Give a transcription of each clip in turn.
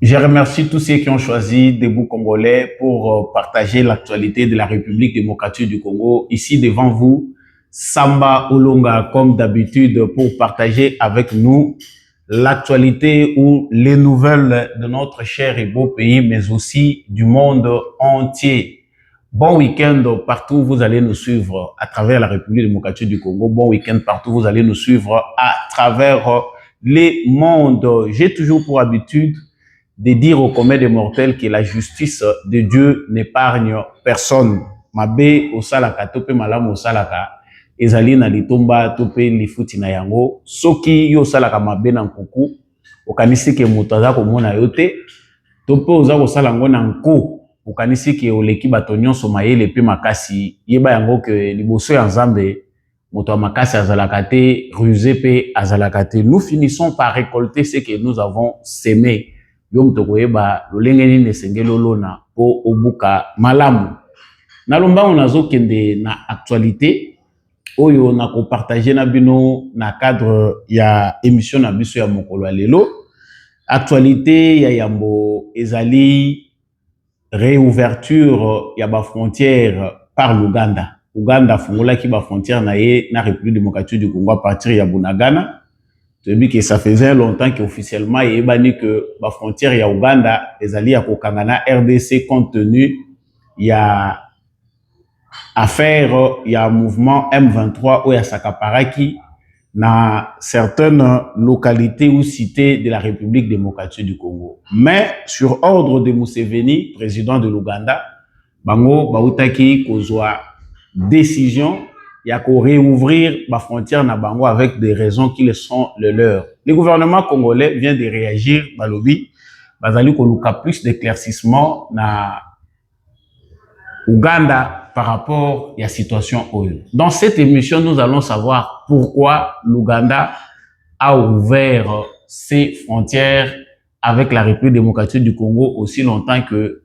Je remercie tous ceux qui ont choisi Debout Congolais pour partager l'actualité de la République démocratique du Congo. Ici devant vous, Samba Olonga, comme d'habitude, pour partager avec nous l'actualité ou les nouvelles de notre cher et beau pays, mais aussi du monde entier. Bon week-end partout où vous allez nous suivre à travers la République démocratique du Congo. Bon week-end partout où vous allez nous suivre à travers les mondes. J'ai toujours pour habitude de dire au commun des mortels que la justice de Dieu n'épargne personne. Mabe osalaka tope malamu osalaka ezali na litomba tope lifuti na yango soki yo osalaka mabe na nkuku okanisi ke moto aza komona yo te tope oza kosala yango na nko okanisi ke oleki bato nyonso mayele pe makasi yeba yango ke liboso ya Nzambe moto ya makasi azalaka te rusé pe azalaka te. Nous finissons par récolter ce que nous avons semé. Yo mtokoyeba lolenge nini esengeli olona po obuka malamu. Nalomba onazo kende na actualité oyo na ko partager na bino na cadre ya émission na biso ya mokolo lelo. Actualité ya yambo ezali réouverture ya ba frontière par l'Ouganda. Ouganda fungola ki ba frontière na ye na République démocratique du Congo à partir ya Bunagana. Que ça faisait longtemps qu'officiellement il y a que la frontière ya Ouganda les alliés à Kokangana RDC compte tenu il y a affaire il y a mouvement M23 où il y a Sakaparaki dans certaines localités ou cités de la République démocratique du Congo. Mais sur ordre de Museveni, président de l'Ouganda, bango bautaki kozwa décision il y a qu'à réouvrir la frontière na bango avec des raisons qui sont les leurs. Le gouvernement congolais vient de réagir, balobi, bazali koluka plus d'éclaircissement na Ouganda par rapport à la situation oyo. Dans cette émission, nous allons savoir pourquoi l'Ouganda a ouvert ses frontières avec la République démocratique du Congo aussi longtemps que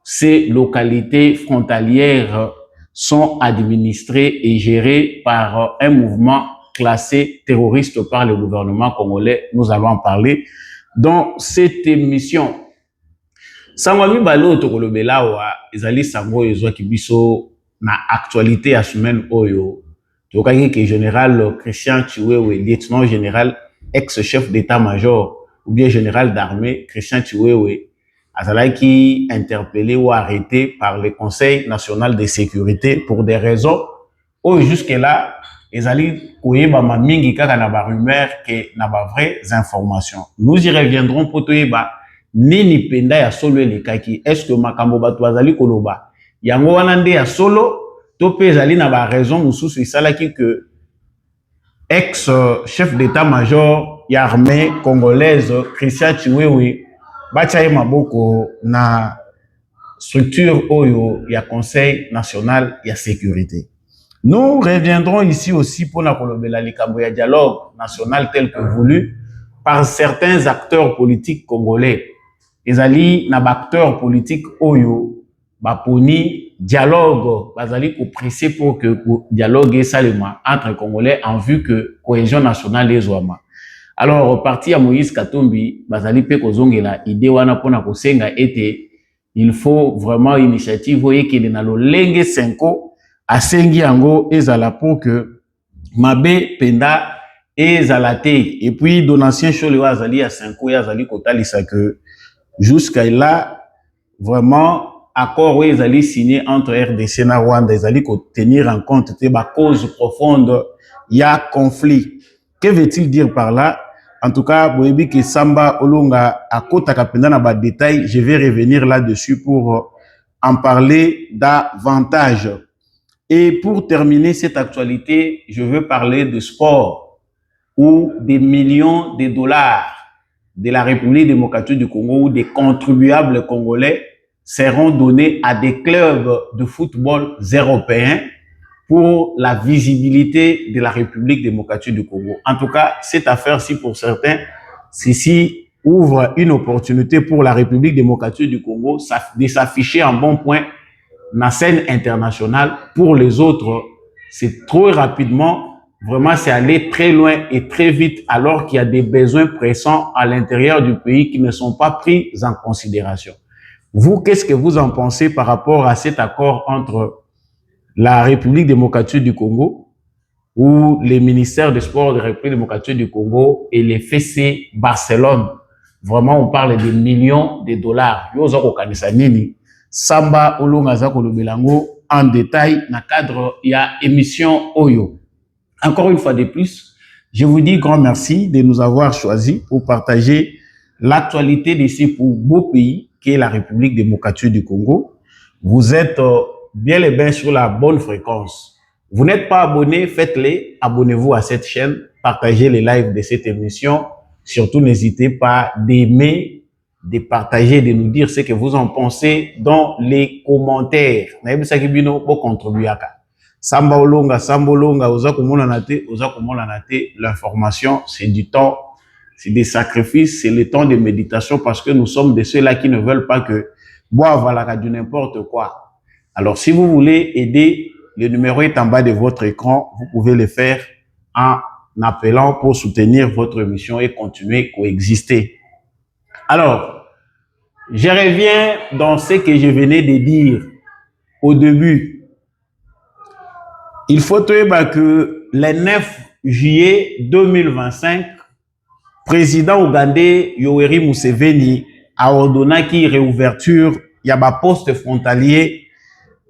ces localités frontalières sont administrés et gérés par un mouvement classé terroriste par le gouvernement congolais. Nous allons en parler dans cette émission. Sangwami balo tokolobela wa ezali sango ezwa kibiso na actualité ya semaine oyo. Tokaki ke général Christian Chiwewe, lieutenant général ex-chef d'état-major ou bien général d'armée Christian Chiwewe azalaki interpellé ou arrêté par le Conseil national de sécurité pour des raisons où jusque-là, ezali koyeba mamingi kaka na ba rumeur que na ba vraies informations. Nous y reviendrons pour toyeba nini penda ya solo elekaki. Est-ce que makambo bato bazali koloba yango wana nde ya solo to pe ezali na ba raison mususu esalaki que ex-chef d'état-major ya armée congolaise Christian Chiwewe Bachaye Maboko na structure oyo ya Conseil national ya sécurité. Nous reviendrons ici aussi pour la kolobela likambo ya dialogue national tel que voulu par certains acteurs politiques congolais. Ezali na acteurs politiques oyo baponi dialogue bazali ko presser pour que dialogue salema entre Congolais en vue que cohésion nationale ezwama. Alors, parti à Moïse Katumbi, bazali pe kozongela idée wana pona kosenga ete il faut vraiment initiative voyez qu'il est na lolenge 5 asengi yango ezala pour que mabe penda ezala te et puis donatien chole azali ya 5 ya azali kotalisa que jusqu'à là vraiment accord ezali signé entre RDC na Rwanda ezali ko tenir en compte te ba cause profonde ya conflit. Que veut-il dire par là? En tout cas, boyebi que Samba Olonga a kota kapenda na ba détail, je vais revenir là-dessus pour en parler davantage. Et pour terminer cette actualité, je veux parler de sport où des millions de dollars de la République démocratique du Congo ou des contribuables congolais seront donnés à des clubs de football européens pour la visibilité de la République démocratique du Congo. En tout cas, cette affaire-ci, pour certains, ceci ouvre une opportunité pour la République démocratique du Congo de s'afficher en bon point dans la scène internationale. Pour les autres, c'est trop rapidement vraiment c'est aller très loin et très vite alors qu'il y a des besoins pressants à l'intérieur du pays qui ne sont pas pris en considération. Vous, qu'est-ce que vous en pensez par rapport à cet accord entre la République démocratique du Congo ou les ministères des Sports de la République démocratique du Congo et les FC Barcelone? Vraiment, on parle de millions de dollars. Samba Olonga Zakolobelango en détail dans le cadre de l'émission Oyo. Encore une fois de plus, je vous dis grand merci de nous avoir choisis pour partager l'actualité de ce beau pays qui est la République démocratique du Congo. Vous êtes bien et bien sur la bonne fréquence. Vous n'êtes pas abonné, faites-le, abonnez-vous à cette chaîne, partagez les lives de cette émission. Surtout, n'hésitez pas d'aimer, de partager, de nous dire ce que vous en pensez dans les commentaires. Samba Olonga, l'information, c'est du temps, c'est des sacrifices, c'est le temps de méditation parce que nous sommes de ceux-là qui ne veulent pas que boivent à la du n'importe quoi. Alors, si vous voulez aider, le numéro est en bas de votre écran, vous pouvez le faire en appelant pour soutenir votre mission et continuer à coexister. Alors, je reviens dans ce que je venais de dire au début. Il faut que le 9 juillet 2025, président ougandais Yoweri Museveni a ordonné qu'il y ait réouverture, il y a des postes frontaliers,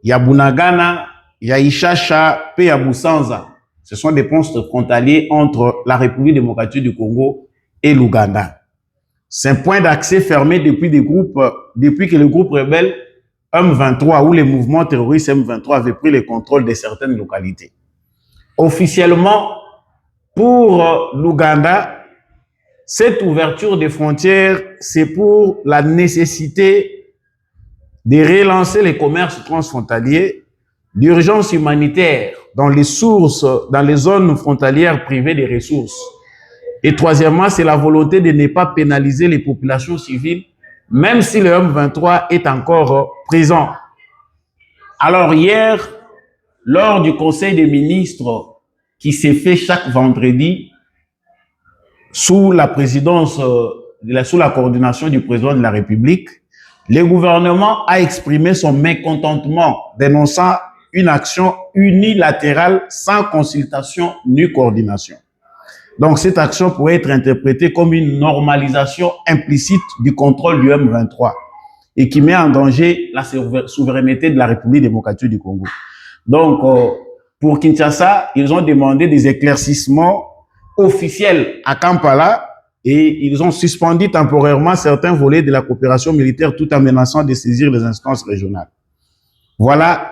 il y a Bunagana, il y a Ishasha, et il y a Busanza. Ce sont des postes frontaliers entre la République démocratique du Congo et l'Ouganda. C'est un point d'accès fermé depuis que le groupe rebelle M23 ou les mouvements terroristes M23 avaient pris le contrôle de certaines localités. Officiellement, pour l'Ouganda, cette ouverture des frontières, c'est pour la nécessité de relancer les commerces transfrontaliers, l'urgence humanitaire dans les sources, dans les zones frontalières privées des ressources. Et troisièmement, c'est la volonté de ne pas pénaliser les populations civiles, même si le M23 est encore présent. Alors hier, lors du Conseil des ministres qui s'est fait chaque vendredi, sous la présidence, sous la coordination du président de la République, le gouvernement a exprimé son mécontentement, dénonçant une action unilatérale sans consultation ni coordination. Donc, cette action pourrait être interprétée comme une normalisation implicite du contrôle du M23 et qui met en danger la souveraineté de la République démocratique du Congo. Donc, pour Kinshasa, ils ont demandé des éclaircissements officiels à Kampala et ils ont suspendu temporairement certains volets de la coopération militaire tout en menaçant de saisir les instances régionales. Voilà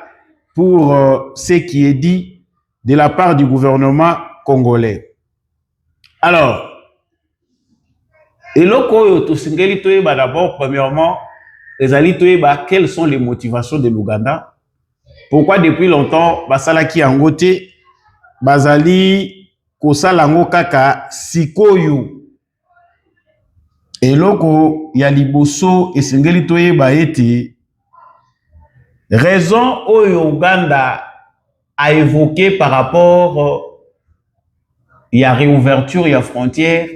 pour ce qui est dit de la part du gouvernement congolais. Alors, d'abord, premièrement, quelles sont les motivations de l'Ouganda? Pourquoi depuis longtemps, Basalaki Angote, Bazali Kosalango Kaka Sikoyu, et loko Yaliboso et Sengeli Toyeba ete, raison au Ouganda a évoqué par rapport il y a réouverture, il y a frontières,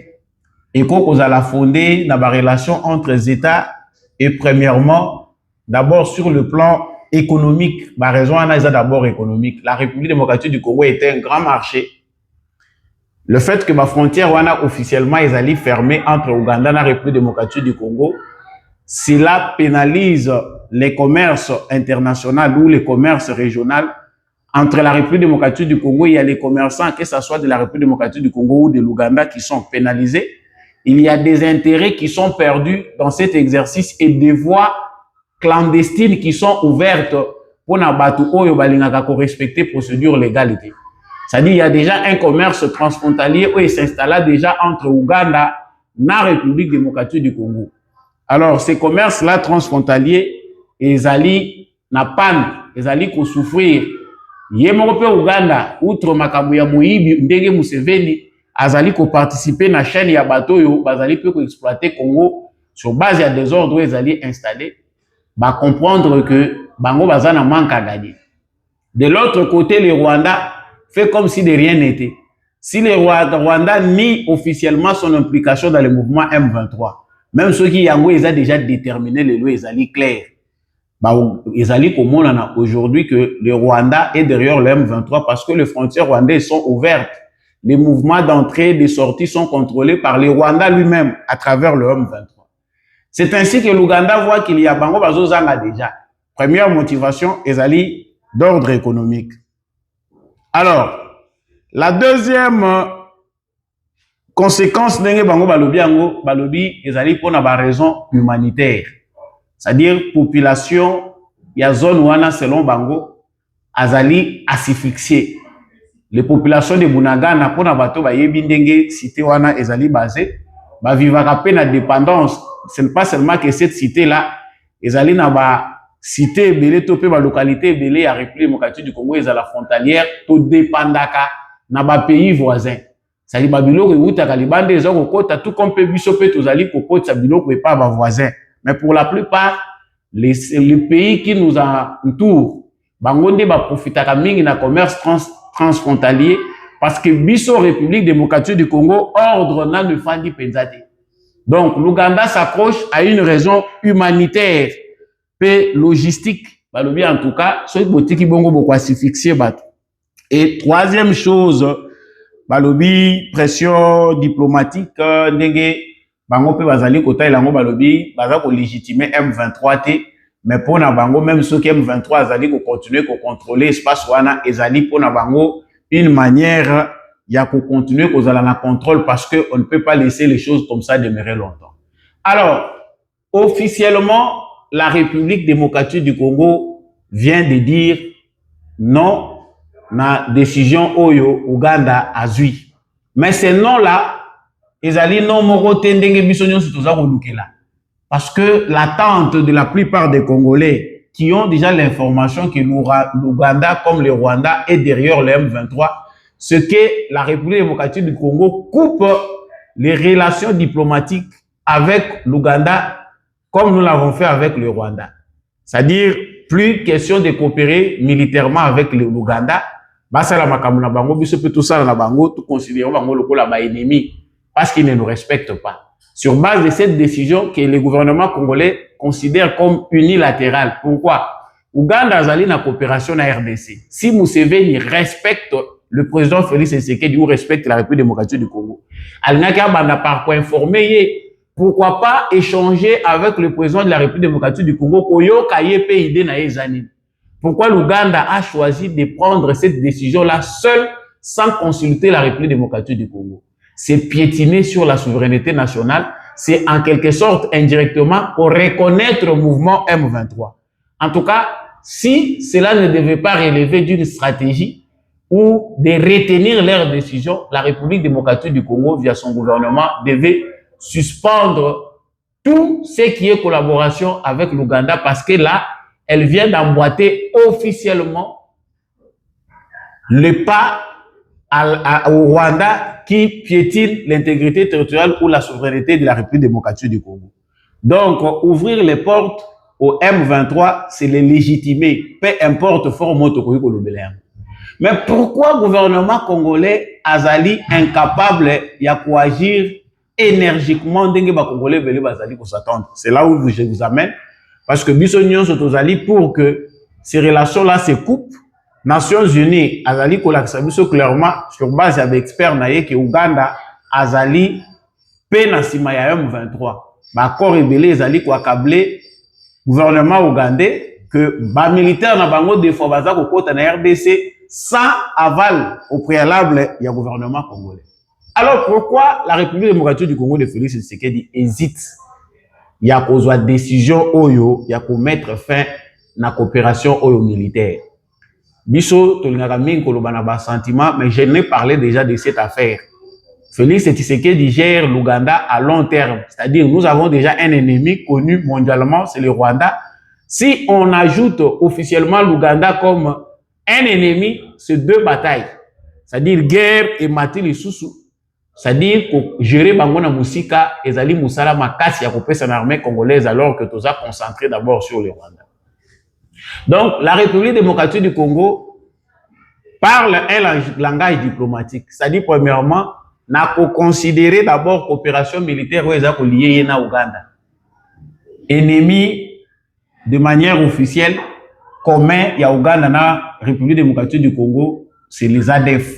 et qu'on a la fondée dans la relation entre les États, et premièrement, d'abord sur le plan économique, la raison est d'abord économique. La République démocratique du Congo était un grand marché. Le fait que ma frontière wana officiellement est allée fermée entre Ouganda et la République démocratique du Congo, cela pénalise les commerces internationaux ou les commerces régionaux. Entre la République démocratique du Congo, il y a les commerçants, que ce soit de la République démocratique du Congo ou de l'Ouganda, qui sont pénalisés. Il y a des intérêts qui sont perdus dans cet exercice et des voies clandestines qui sont ouvertes pour respecter les procédures légalité. C'est-à-dire qu'il y a déjà un commerce transfrontalier où il s'installe déjà entre Ouganda et la République démocratique du Congo. Alors, ces commerces-là transfrontaliers, ils allaient na panne, ils allaient souffrir. Yemoko pe Ouganda, outre makambo ya Moyibi, Ndenge Museveni, azali ko participer na chaîne ya bateau yo, bazali pe ko exploiter Congo sur base ya désordre où ils allaient installer, ba comprendre que bango bazana manque à gagner. De l'autre côté, le Rwanda fait comme si de rien n'était. Si le Rwanda nie officiellement son implication dans le mouvement M23, même ceux qui ont déjà déterminé les lois, ils allaient clair. Ils allaient comme on a aujourd'hui que le Rwanda est derrière le M23 parce que les frontières rwandaises sont ouvertes. Les mouvements d'entrée et de sortie sont contrôlés par le Rwanda lui-même à travers le M23. C'est ainsi que l'Ouganda voit qu'il y a Bango Bazozanga déjà. Première motivation, ils allaient d'ordre économique. Alors, la deuxième conséquence d'enge Bango Balobi, ils allaient pour une raison humanitaire. C'est-à-dire, population, il y a zone wana selon Bango, azali asphyxiée. Les populations de Bunagana, pour n'abato ba yebindenge cité wana ezali basé, ba vivaka pe na dépendance. Ce n'est pas seulement que cette cité-là, ezali na ba cité belé topé ba localité belé à République démocratique du Congo, ezala frontalière, to dépendaka na ba pays voisins. C'est-à-dire ba biloko eutaka libande ezoko kota tout comme pe biso pe tozali kokota biloko e pas ba voisins. Mais pour la plupart, les pays qui nous entourent, bangonde ba profitaka mingi na commerce transfrontalier parce que biso République démocratique du Congo ordre na ne fandi penzate. Donc l'Ouganda s'accroche à une raison humanitaire et logistique. Balobi en tout cas, ceux qui bongo beaucoup asphyxié bat. Et troisième chose, balobi pression diplomatique ndenge bango pe bazali kota elango balobi baza ko légitimer M23 t mais pour na bango même ceux qui M23 azali ko continuer ko contrôler espace wana ezali pour na bango une manière ya ko continuer ko zala na contrôle parce que on ne peut pas laisser les choses comme ça demeurer longtemps. Alors officiellement la République démocratique du Congo vient de dire non na décision oyo Ouganda azui. Mais ces noms-là, ils allaient non moko tendenge bisonyon sutoza kolukela. Parce que l'attente de la plupart des Congolais qui ont déjà l'information que l'Ouganda comme le Rwanda est derrière le M23, ce que la République démocratique du Congo coupe les relations diplomatiques avec l'Ouganda comme nous l'avons fait avec le Rwanda. C'est-à-dire plus question de coopérer militairement avec l'Ouganda. Basa la makamuna bango biso pe tout ça na bango tout considérons bango lokola ba ennemi parce qu'ils ne nous respectent pas. Sur base de cette décision que le gouvernement congolais considère comme unilatérale. Pourquoi? Ouganda azali na coopération na RDC. Si Museveni respecte le président Félix Tshisekedi ou respecte la République démocratique du Congo, alingaka banda par quoi informer, pourquoi pas échanger avec le président de la République démocratique du Congo koyo kaye pe idée na ezani. Pourquoi l'Ouganda a choisi de prendre cette décision-là seule sans consulter la République démocratique du Congo? C'est piétiner sur la souveraineté nationale, c'est en quelque sorte indirectement pour reconnaître le mouvement M23. En tout cas, si cela ne devait pas relever d'une stratégie ou de retenir leur décision, la République démocratique du Congo, via son gouvernement, devait suspendre tout ce qui est collaboration avec l'Ouganda parce que là, elle vient d'emboîter officiellement le pas au Rwanda qui piétine l'intégrité territoriale ou la souveraineté de la République démocratique du Congo. Donc, ouvrir les portes au M23, c'est les légitimer, peu importe fort moto. Mais pourquoi le gouvernement congolais azali incapable de agir énergiquement dengue ba congolais belé bazali ko s'attendre? C'est là où je vous amène. Parce que Bissonion Sotozali, pour que ces relations-là se coupent, Nations Unies, Azali Kolaksabiso clairement, sur base d'experts naïe que Ouganda, Azali, Penasima M23. L'accord rebellé, Azali Kwakablé, gouvernement ougandais, que les militaires na bango des fois baza kokota na RDC sans aval au préalable du gouvernement congolais. Alors pourquoi la République démocratique du Congo de Félix Tshisekedi hésite? Il y a une décision oyo, il y a pour mettre fin à la coopération oyo militaire. Biso, tolingaka mingi kolobana ba sentiment, mais je n'ai parlé déjà de cette affaire. Félix Tshisekedi gère l'Ouganda à long terme. C'est-à-dire, nous avons déjà un ennemi connu mondialement, c'est le Rwanda. Si on ajoute officiellement l'Ouganda comme un ennemi, c'est deux batailles. C'est-à-dire guerre et mater les sous-sous. C'est-à-dire que gérer Bangona Moussika et Zali Moussala Makasi à couper son armée congolaise alors que tout ça concentré d'abord sur le Rwanda. Donc, la République démocratique du Congo parle un langage diplomatique. C'est-à-dire, premièrement, n'a qu'à considérer d'abord coopération militaire où ils ont lié na Ouganda. Ennemi de manière officielle, commun, il y a Ouganda, na République démocratique du Congo, c'est les ADF.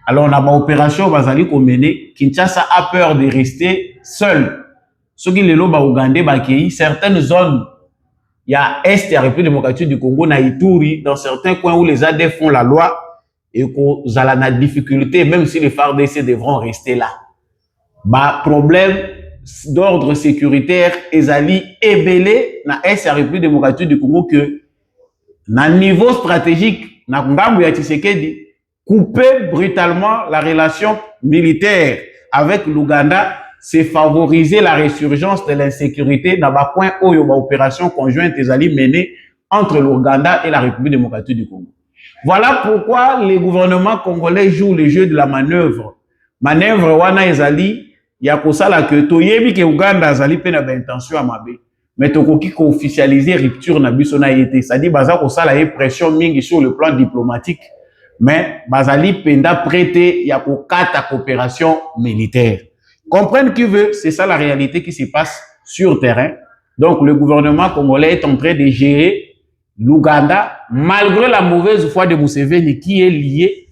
Alors, on a une opération Bazali menée. Kinshasa a peur de rester seul. Ce qui est là, Ougandais, certaines zones, il y a Est et la République démocratique du Congo, na Ituri, dans certains coins où les ADF font la loi, et qu'on a la difficulté, même si les FARDC devront rester là. Bah, problème d'ordre sécuritaire, ezali ebele na Est la République démocratique du Congo que, na niveau stratégique, na ngambu ya Tshisekedi, couper brutalement la relation militaire avec l'Ouganda, c'est favoriser la résurgence de l'insécurité dans le point où il y a une opération conjointe ezali menée entre l'Ouganda et la République démocratique du Congo. Voilà pourquoi les gouvernements congolais jouent le jeu de la manœuvre. Manœuvre wana ezali ya kosala que toyebi ke Uganda azali pe na ba intention ya mabe. Mais tokoki ko officialiser rupture na biso na yete. C'est-à-dire baza kosala ye pression mingi sur le plan diplomatique. Mais bazali penda prêté ya kokata coopération militaire. Comprendre qui veut, c'est ça la réalité qui se passe sur terrain. Donc le gouvernement congolais est en train de gérer l'Ouganda, malgré la mauvaise foi de Museveni qui est lié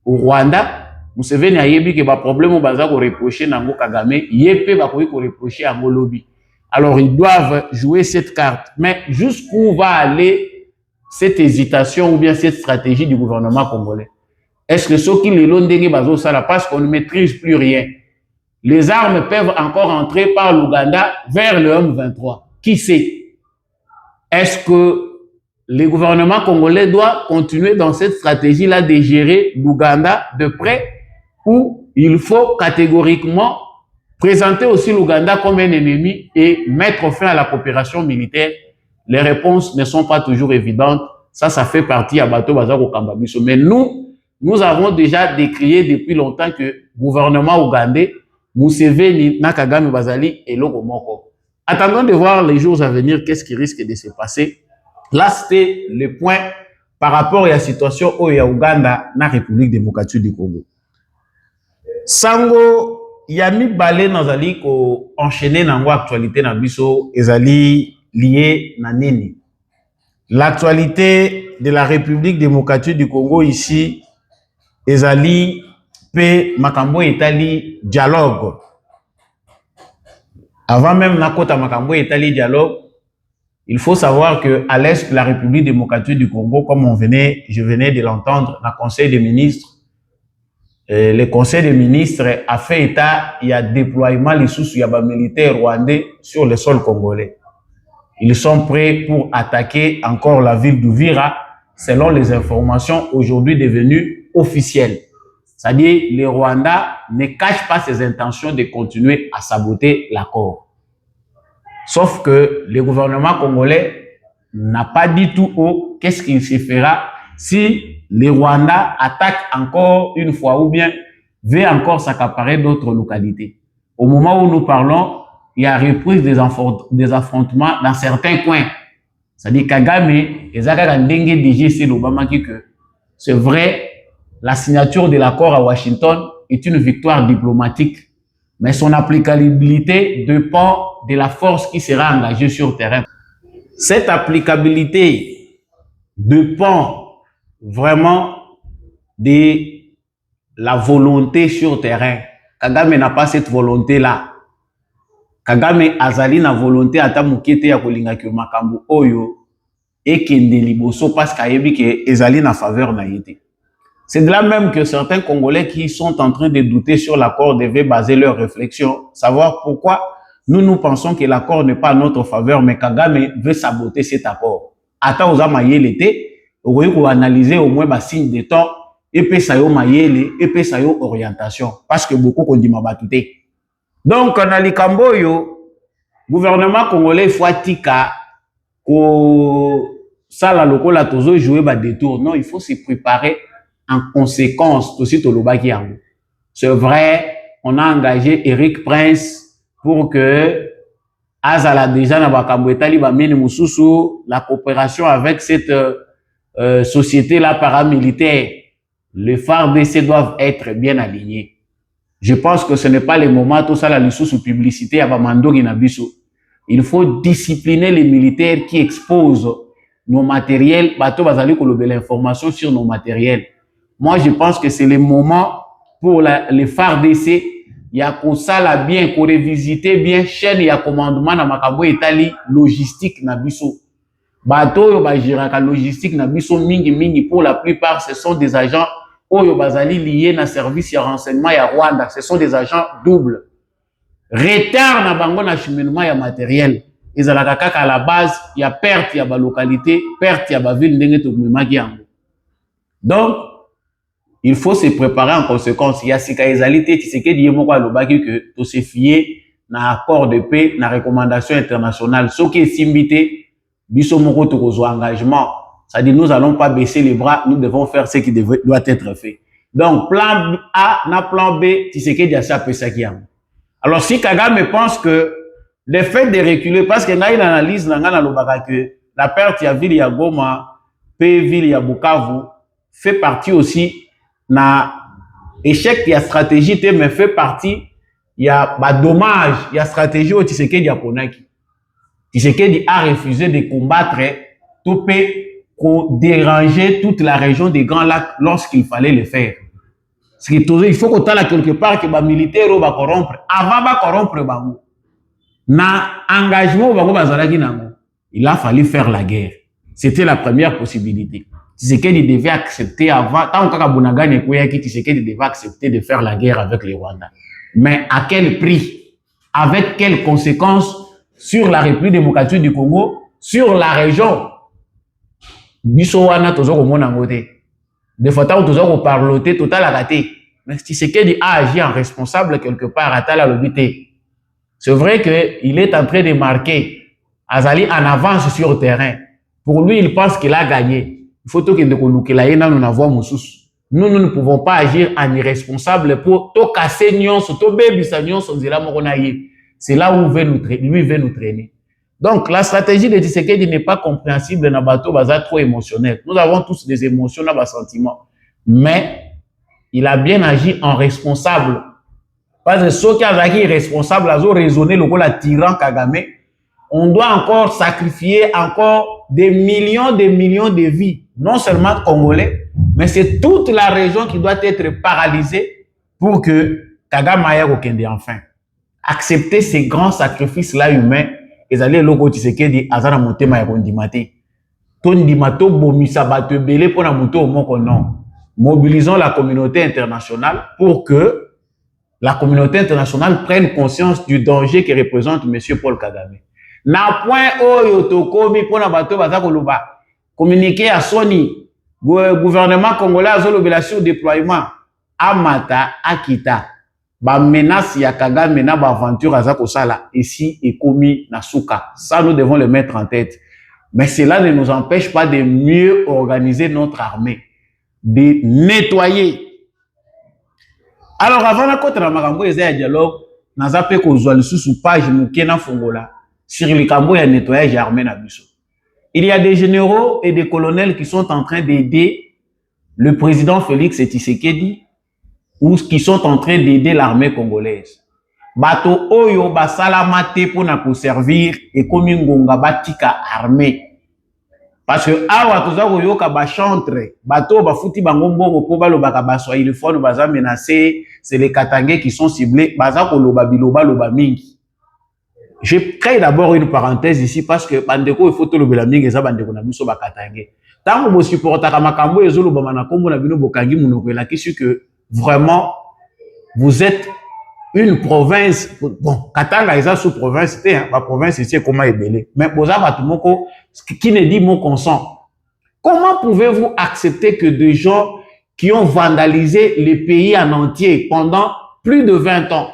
au Rwanda. Museveni a yebi que ba problème au baza ko reprocher nango Kagame, yepe ba ko reprocher à Molobi. Alors ils doivent jouer cette carte. Mais jusqu'où va aller cette hésitation ou bien cette stratégie du gouvernement congolais? Est-ce que ceux qui les l'ont dégué bazo ça parce qu'on ne maîtrise plus rien? Les armes peuvent encore entrer par l'Ouganda vers le M23. Qui sait? Est-ce que le gouvernement congolais doit continuer dans cette stratégie-là de gérer l'Ouganda de près ou il faut catégoriquement présenter aussi l'Ouganda comme un ennemi et mettre fin à la coopération militaire? Les réponses ne sont pas toujours évidentes. Ça fait partie à Bato Bazako Kambabiso. Mais nous avons déjà décrié depuis longtemps que le gouvernement ougandais, Museveni, Nakagame Bazali et Logomoko. Attendons de voir les jours à venir qu'est-ce qui risque de se passer. Là, c'était le point par rapport à la situation au Ouganda, na République démocratique du Congo. Sango, yami balé nazali ko enchaîner nango actualité na biso ezali lié na nini. L'actualité de la République démocratique du Congo ici ezali pe makambo etali dialogue. Avant même nakota makambo etali dialogue, il faut savoir qu'à l'est de la République démocratique du Congo, comme je venais de l'entendre dans le Conseil des ministres, le Conseil des ministres a fait état, il y a déploiement des sous-yaba militaires rwandais sur le sol congolais. Ils sont prêts pour attaquer encore la ville d'Uvira, selon les informations aujourd'hui devenues officielles. C'est-à-dire, le Rwanda ne cache pas ses intentions de continuer à saboter l'accord. Sauf que le gouvernement congolais n'a pas dit tout haut qu'est-ce qu'il se fera si le Rwanda attaque encore une fois ou bien veut encore s'accaparer d'autres localités. Au moment où nous parlons, il y a reprise des affrontements dans certains coins. C'est-à-dire Kagame et Zagara Ndenge DGC l'Obama qui que c'est vrai, la signature de l'accord à Washington est une victoire diplomatique. Mais son applicabilité dépend de la force qui sera engagée sur le terrain. Cette applicabilité dépend vraiment de la volonté sur le terrain. Kagame n'a pas cette volonté-là. Kagame azali na volonté ata mukete ya kolinga ki makambo oyo ekende liboso parce qu'ayebi ke ezali na faveur na yete. C'est de là même que certains Congolais qui sont en train de douter sur l'accord devaient baser leur réflexion, savoir pourquoi nous pensons que l'accord n'est pas à notre faveur, mais Kagame veut saboter cet accord. Ata oza mayele te, okoki ko analyser au moins ba signe de temps, epesa yo mayele, epesa yo orientation, parce que beaucoup kondima batute. Donc na likambo yo, gouvernement congolais faut tika ko sala lokola tozo jouer ba détour. Non, il faut se préparer en conséquence, aussi Tolobaki Yango. C'est vrai, on a engagé Eric Prince pour que Azala déjà na bakambo etali ba mene mususu la coopération avec cette société là paramilitaire. les FARDC doivent être bien alignés. Je pense que ce n'est pas le moment tout ça la sous publicité à Bamandori Nabiso. Il faut discipliner les militaires qui exposent nos matériels, bateau bazali kolobe l'information sur nos matériels. Moi, je pense que c'est le moment pour les FARDC, il y a qu'on ça bien, qu'on revisiter bien chaîne, il y a commandement na makambo etali logistique na biso. Bateau yo bajiraka logistique na biso mingi pour la plupart ce sont des agents oyo bazali liés na service ya renseignement ya Rwanda, ce sont des agents doubles. Retard na bango na cheminement ya matériel. Ezalaka kaka à la base, il y a perte ya ba localité, perte ya ba ville ndenge to memaki yango. Donc, il faut se préparer en conséquence. Il y a sika ezalité Tshisekedi yemoko alobaki que to se fier na accord de paix, na recommandation internationale. Soki esimbité biso moko to kozwa engagement. Ça dit nous allons pas baisser les bras, nous devons faire ce qui doit être fait. Donc plan A na plan B Tshisekedi a sa pesaki yango. Alors si Kagame pense que le fait de reculer, parce que ngai l'analyse na lobaka que la perte ya ville ya Goma, pe ville ya Bukavu fait partie aussi na échec ya stratégie te, mais fait partie ya ba dommage ya stratégie au Tshisekedi ya ponaki. Tshisekedi a refusé de combattre tout peut déranger toute la région des Grands Lacs lorsqu'il fallait le faire. Il faut qu'on ait quelque part que les militaires vont corrompre. Avant de corrompre, na engagement, il a fallu faire la guerre. C'était la première possibilité. Tshisekedi devait accepter avant, tant que Tshisekedi devait accepter de faire la guerre avec les Rwandais. Mais à quel prix? Avec quelles conséquences sur la République démocratique du Congo, sur la région? Bisowana tozo mona ngote. Des fois tozo parloter total à raté. Mais Tshisekedi a agi en responsable quelque part à la lobité. C'est vrai qu'il est en train de marquer Azali en avance sur le terrain. Pour lui, il pense qu'il a gagné. Il faut que nous ne pouvons pas agir en irresponsable pour tout casser c'est là où lui veut nous traîner. Donc, la stratégie de Tshisekedi n'est pas compréhensible dans bateau bazar trop émotionnel. Nous avons tous des émotions, des sentiments. Mais, il a bien agi en responsable. Parce que ceux qui ont agi irresponsable, ils ont raisonné le tyran Kagame. On doit encore sacrifier encore des millions de vies. Non seulement congolais, mais c'est toute la région qui doit être paralysée pour que Kagame aille au Kende enfin. Accepter ces grands sacrifices-là humains, ils allaient logo Tshisekedi azana motema ya kondimate. Tondimato bomisa bato belé pour na moto au moko non. Mobilisons la communauté internationale pour que la communauté internationale prenne conscience du danger que représente M. Paul Kagame. Na point oyo tokomi pour na bato baza koloba communiquer à Sony gouvernement congolais azolobela sur déploiement amata akita. Ba menace ya Kagame na ba aventure azako sala ici et komi na suka. Ça nous devons le mettre en tête. Mais cela ne nous empêche pas de mieux organiser notre armée, de nettoyer. Alors avant la côte na makambo eza dialogue, naza pe ko zwa lisusu page mukena fongola sur le cambo ya nettoyage armé na biso. Il y a des généraux et des colonels qui sont en train d'aider le président Félix Tshisekedi ou qui sont en train d'aider l'armée congolaise. Bato oyo basalama te pona ko servir et komi ngonga batika armée. Parce que awa toza koyoka ba chantre, bato bafuti bango mbongo po balobaka baswa ilifone baza menacé, c'est les Katangais qui sont ciblés, baza koloba biloba loba mingi. Je crée d'abord une parenthèse ici parce que bandeko il faut to lobela mingi eza bandeko na biso ba Katangais. Tango bo supportaka makambo ezoloba na kombo na bino bokangi munoko elakisi que vraiment vous êtes une province, bon, Katanga est sous province, ma province ici est comment ébélé. Mais boza batumoko qui ne dit mot consent. Comment pouvez-vous accepter que des gens qui ont vandalisé le pays en entier pendant plus de 20 ans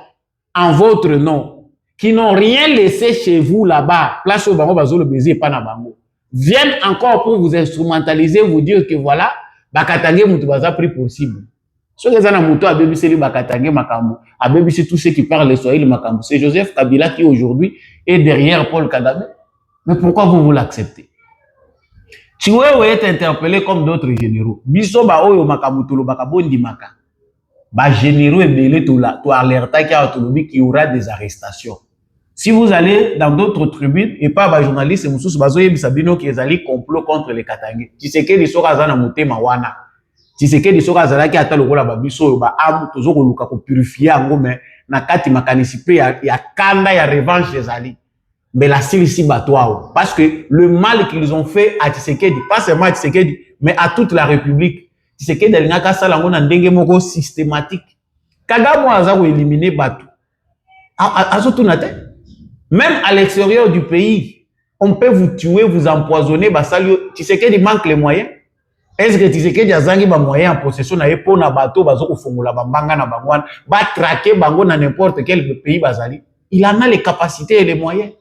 en votre nom, qui n'ont rien laissé chez vous là-bas, place au bango bazo le baiser pas na bango, viennent encore pour vous instrumentaliser, vous dire que voilà, Bakatangé mutu baza pris possible. Ce que zana muto a bébiseli Bakatangé makambo, a bébisé tous ceux qui parlent le Swahili makambo. C'est Joseph Kabila qui aujourd'hui est derrière Paul Kagame. Mais pourquoi vous l'acceptez? Chiwewe est interpellé comme d'autres généraux. Biso ba oyo makamutolo bakabondi maka. Ba généraux ebele to alerta qu'il y aura des arrestations. Si vous allez dans d'autres tribunes et pas ba journalistes mususu bazoye bisabino qui ezali complot contre les Katangais. Tshisekedi soka za na motema wana. Tshisekedi soka zala ki ata lokola ba biso ba am tozo ko luka ko purifier ngo mais na kati makanisi pe ya kanda ya revanche ezali. Mais la ici batouao. Parce que le mal qu'ils ont fait à Tshisekedi, pas seulement à Tshisekedi, mais à toute la République. Tshisekedi a ka sala ngona ndenge moko systématique. Kagame aza ko éliminer Batu. Même à l'extérieur du pays, on peut vous tuer, vous empoisonner, basalio. Tshisekedi manque les moyens. Est-ce que Tshisekedi a zangi ba moyens en possession na yepo na bateau bazo ko fongola bambanga na bangwana, ba traquer bango na n'importe quel pays bazali. Il en a les capacités et les moyens.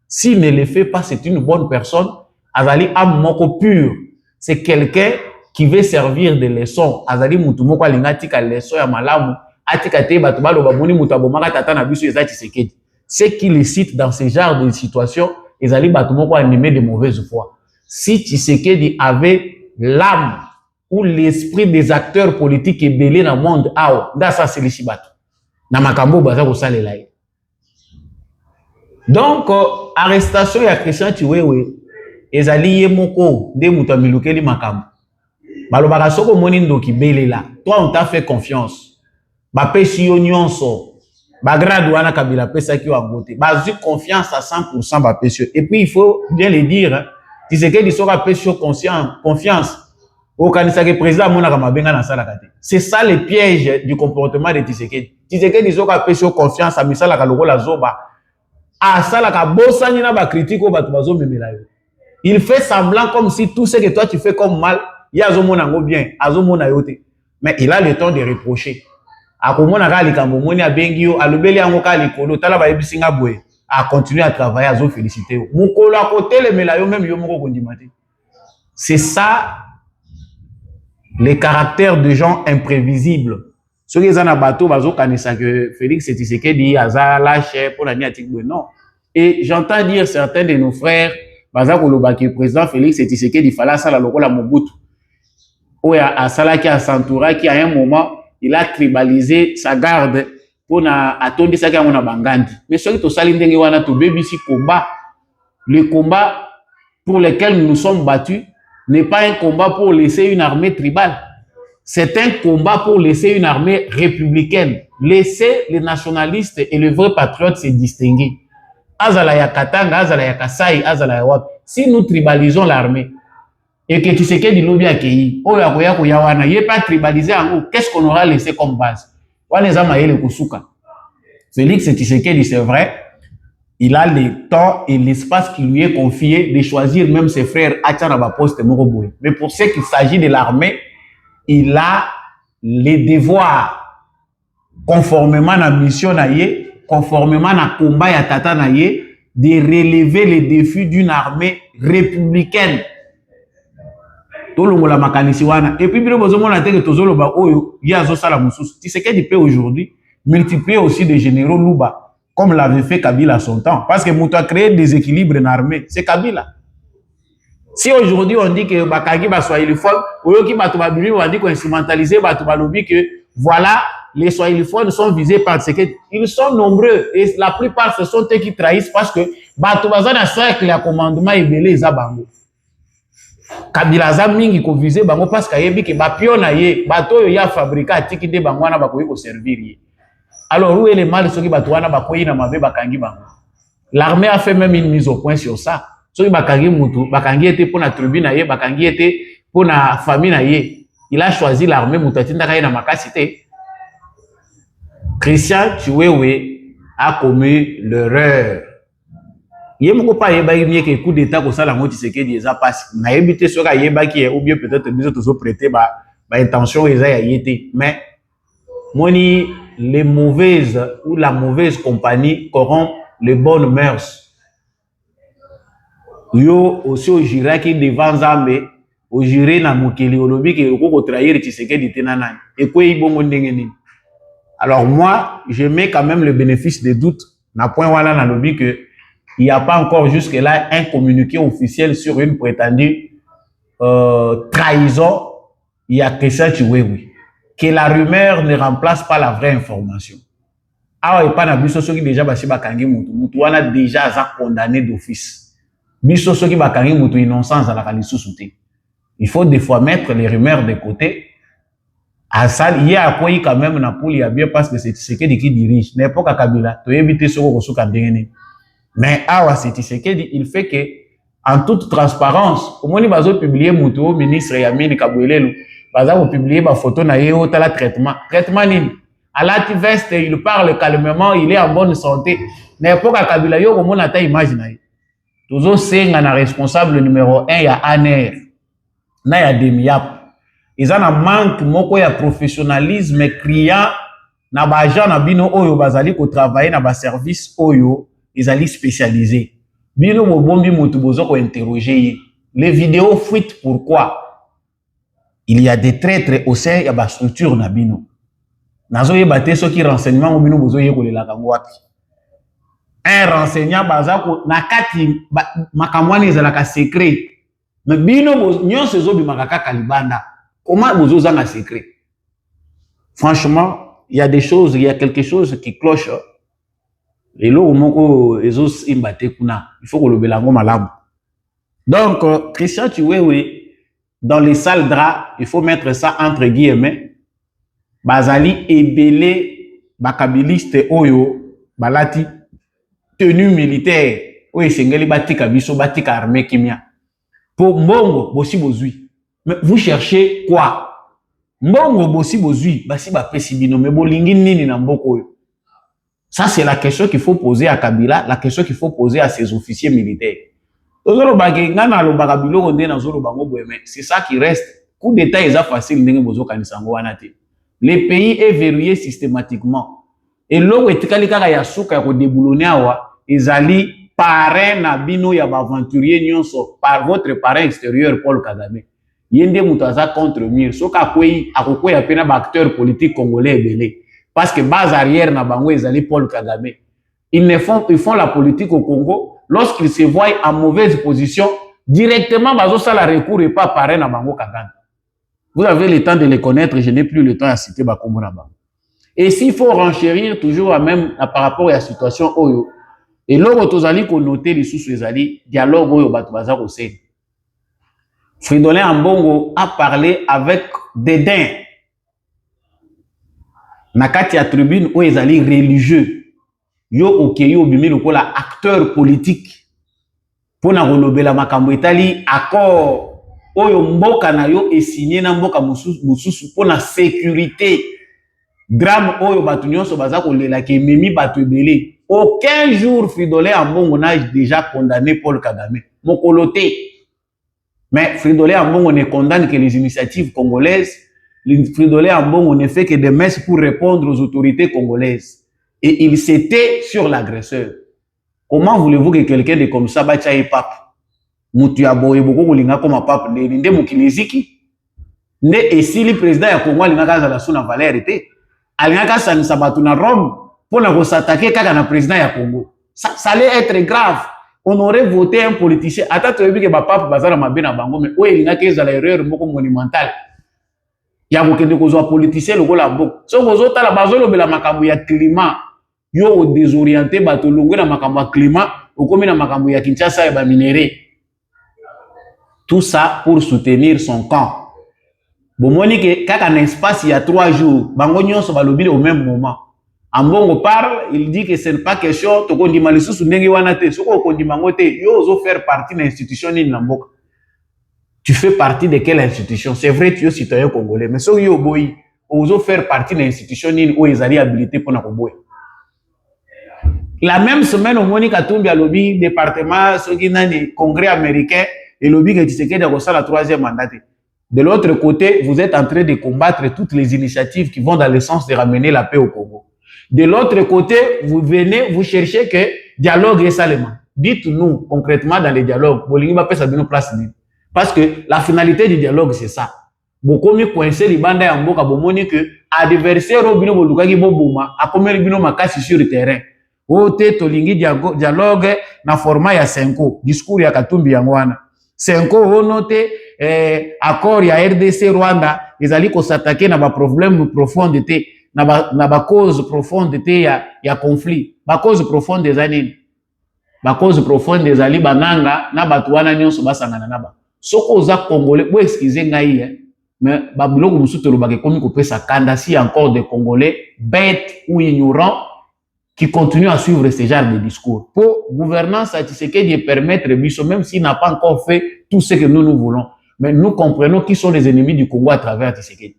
S'il ne le fait pas, c'est une bonne personne. Azali am moko pur. C'est quelqu'un qui veut servir de leçon. Azali mutu moko alinga tika leçon ya malamu. Atika te batu balo bamoni mutu abomaka tata na biso eza Tshisekedi. Ce qui les cite dans ce genre de situation, ezali batu moko animé de mauvaise foi. Si Tshisekedi avait l'âme ou l'esprit des acteurs politiques ebele na monde awa, nda sa selisi batu. Na makambo baza ko salela. Donc, arrestation ya Christian Chiwewe, ezali ye moko, de muta milukeli makambo. Balobaka soko moni ndoki belela. Toi, on t'a fait confiance. Ba pesi yo nyonso. Ba grade wana kabila pesa ki wangote. Ba zu confiance à 100% ba pesi. Et puis, il faut bien le dire, Tshisekedi soka pesi yo confiance. Au kanisa ke président mona kama benga na sala kate. C'est ça le piège du comportement de Tshisekedi. Tshisekedi soka pesi yo confiance a misala ka lokola zoba. Il fait semblant comme si tout ce que toi tu fais comme mal, il y a un bien, mais il a le temps de reprocher. A continuer à travailler, à féliciter. C'est ça les caractères de gens imprévisibles. Ceux qui ont bateau, que Félix Tshisekedi a lâché pour la non. Et j'entends dire certains de nos frères, que le président Félix Tshisekedi fallait ça la lokola Mobutu. Ou à Salaki à Santoura qui à un moment il a tribalisé sa garde pour attendre ça qu'on a bangandi. Mais ceux qui ont salindé wana to BBC combat, le combat pour lequel nous nous sommes battus n'est pas un combat pour laisser une armée tribale. C'est un combat pour laisser une armée républicaine. Laisser les nationalistes et les vrais patriotes se distinguer. Azala ya Katanga, Azala ya Kasai, Azala ya Wap. Si nous tribalisons l'armée, et que tu sais que du lobby accueilli, pas tribalisé en haut, qu'est-ce qu'on aura laissé comme base? Félix Tshisekedi, c'est vrai, il a le temps et l'espace qui lui est confié de choisir même ses frères à poste Moroboy. Mais pour ce qui s'agit de l'armée, il a les devoirs conformément à la mission naïe, conformément à la combat ya tata naïe, de relever les défis d'une armée républicaine. Et puis, Tshisekedi peut aujourd'hui multiplier aussi des généraux Louba, comme l'avait fait Kabila à son temps. Parce que Moutou a créé des équilibres en armée. C'est Kabila. Si aujourd'hui on dit que Bakangi va soyaliphone, ou qui on dit qu'on instrumentalisé, que voilà, les soyaliphones sont visés par Tshisekedi. Ils sont nombreux et la plupart ce sont eux qui trahissent parce que Batoubaza cercle à commandement et belé Zabango. Kabila Zamingi ko visé bango parce qu'il y a que bapion na ye, bateau ya fabriqué tiki de bangwana bakoyi ko servir. Alors où est le mal ceux qui batouana bakoyi na mabe Bakangi bango. L'armée a fait même une mise au point sur ça. Ceux qui Bakangi Moutou, Bakangi était pour la tribune naie, Bakangi était pour la famille naie. Il a choisi l'armée Moutatinda Kaya na makasité. Christian Chiwewe a commis l'erreur. Il y a pas yeba que coup d'état ko sala ngoti Tshisekedi eza passe. Na yebité soka yeba qui ou bien peut-être nous autres prêter ba intention eza ya yété. Mais moni les mauvaises ou la mauvaise compagnie corrompt les bonnes mœurs. Yo aussi au jiraki devant Zambé, au juré na mokeli olobi ke ko trahir Tshisekedi tenana. Et quoi ibongo ndenge nini? Alors moi, je mets quand même le bénéfice des doutes. Na point wala na lobi que il n'y a pas encore jusque-là un communiqué officiel sur une prétendue trahison, il y a Christian Chiwewe. Que la rumeur ne remplace pas la vraie information. Ah, et pas na biso qui déjà basi bakangi mutu. Mutu wana déjà za condamné d'office. Biso qui bakangi mutu innocence à la lisusu te. Il faut des fois mettre les rumeurs de côté. À ça, il y a quoi quand même na poule ya bien parce que c'est Tshisekedi qui dirige. N'importe quoi Kabila, to yebite soko kosuka ndengene. Mais awa c'est Tshisekedi, il fait que en toute transparence, au moins bazo publier mutu ministre Yamini Kabwelelu. Baza vous publier ma photo na yeo tala traitement. Traitement nini? À la veste, il parle calmement, il est en bonne santé. N'importe quoi Kabila yo comment na ta image na ye. Toujours c'est un responsable numéro 1 ya ANR. Na ya Demiap. Ils ont un manque moko ya professionnalisme criant na ba agent na bino oyo bazali ko travailler na ba service oyo ils allaient spécialisé. Bino mo bombi mutu bozo ko interroger. Les vidéos fuitent pourquoi? Il y a des traîtres au sein de la structure na bino. Nazo yebate so ki renseignement bino bozo yekolela la wapi. Un renseignant bazako na kati makamwani ezalaka secret. Mais bino nyonso zo bimakaka kalibanda. Comment bozo zanga secret? Franchement, il y a des choses, il y a quelque chose qui cloche. Et là moko ezos imbate kuna. Il faut que le belango malamu. Donc Christian Chiwewe dans les sales draps, il faut mettre ça entre guillemets. Bazali ebele bakabiliste oyo balati tenue militaire oyo sengeli batika biso batika armée kimia. Pour mbongo bosi bozui. Mais vous cherchez quoi? Mbongo bosi bozui basi bapesi bino mais bolingi nini na mboko oyo? Ça c'est la question qu'il faut poser à Kabila, la question qu'il faut poser à ses officiers militaires. C'est ça qui reste. Coup d'état est facile. Le pays est verrouillé systématiquement. Et l'eau est kalika ya souka ko déboulonner awa, ezali parrain na bino ya aventurier nyonso par votre parrain extérieur Paul Kagame. Yende mutaza contre mur. Soka kwei akoko ya pena ba acteur politique congolais belé. Parce que base arrière na bango ezali Paul Kagame. Ils font la politique au Congo. Lorsqu'ils se voient en mauvaise position, directement, bazo ça la recours et pas pareil na bango Kagame. Vous avez le temps de les connaître, je n'ai plus le temps à citer Bakombo na bango. Et s'il faut renchérir toujours même par rapport à la situation oyo, et l'autre tozali ko noter les sous ezali dialogue oyo bato baza ko se. Fridolin Ambongo a parlé avec dédain. Nakati ya tribune oyo ezali religieux. Yo okeyo bimi lokola acteur politique pona kolobela makambo etali accord oyo mboka na yo esigné na mboka mususu pona sécurité drame oyo batu nyonso baza kolela ke memi batu ebele. Aucun jour Fridolin Ambongo n'a déjà condamné Paul Kagame mokoloté. Mais Fridolin Ambongo ne condamne que les initiatives congolaises. Fridolin Ambongo ne fait que des messes pour répondre aux autorités congolaises. Et il s'était sur l'agresseur. Comment voulez-vous que quelqu'un de comme ça bacha et pape? Mutu aboye boko kolinga comme pape nde mukileziki. Nde esili président ya Congo alinga kaza la suna valeur était. Alinga ka sanisa batu na Rome pour na s'attaquer kaka na président ya Congo. Ça allait être grave. On aurait voté un politicien. Ata toyebi ke ba pape bazala mabe na bango mais o elinga ke za la erreur moko monumentale. Ya bokende kozwa politicien lokola mboko. So kozota la bazolo bela makambo ya climat. Yo désorienté bato longwe na makambo ya climat, okomi na makambo ya Kinshasa ya ba minéré. Tout ça pour soutenir son camp. Bomoni ke kaka na espace il y a 3 jours, bango nyonso balobi au même moment. Ambongo parle, il dit que ce n'est pas question to kondima lisusu ndenge wana te, soko kondima ngote, yo ozo faire partie de l'institution ni na mboka. Tu fais partie de quelle institution? C'est vrai tu es citoyen congolais, mais so yo boyi, ozo faire partie de l'institution ni o ezali habilité pour na koboya. La même semaine, au Moni Katumbi a lobby département, congrès américain, et lobby que Tshisekedi a reçu la 3e mandat. De l'autre côté, vous êtes en train de combattre toutes les initiatives qui vont dans le sens de ramener la paix au Congo. De l'autre côté, vous venez, vous cherchez que dialogue est seulement. Dites-nous concrètement dans les dialogues, parce que la finalité du dialogue, c'est ça. Beaucoup mieux coincé les bandes en boka, bomoni que adversaire au bino bolukaki bobuma, a combien bino makasi sur le terrain. Ote tolingi dialogue na format ya 5 discours ya Katumbi yangwana 5 onote accord ya RDC Rwanda ezali ko s'attaquer na ba problème profonde te na ba cause profonde te ya conflit. Ba cause profonde ezali ba cause profonde ezali bananga na bato wana nyonso basangana na ba. Soko oza Congolais, bo excusez ngai mais ba biloko mususu tolobaka komi kopesa kanda si encore des Congolais bêtes ou ignorants qui continuent à suivre ce genre de discours. Pour gouvernance à Tshisekedi permettre biso, même s'il n'a pas encore fait tout ce que nous voulons, mais nous comprenons qui sont les ennemis du Congo à travers Tshisekedi.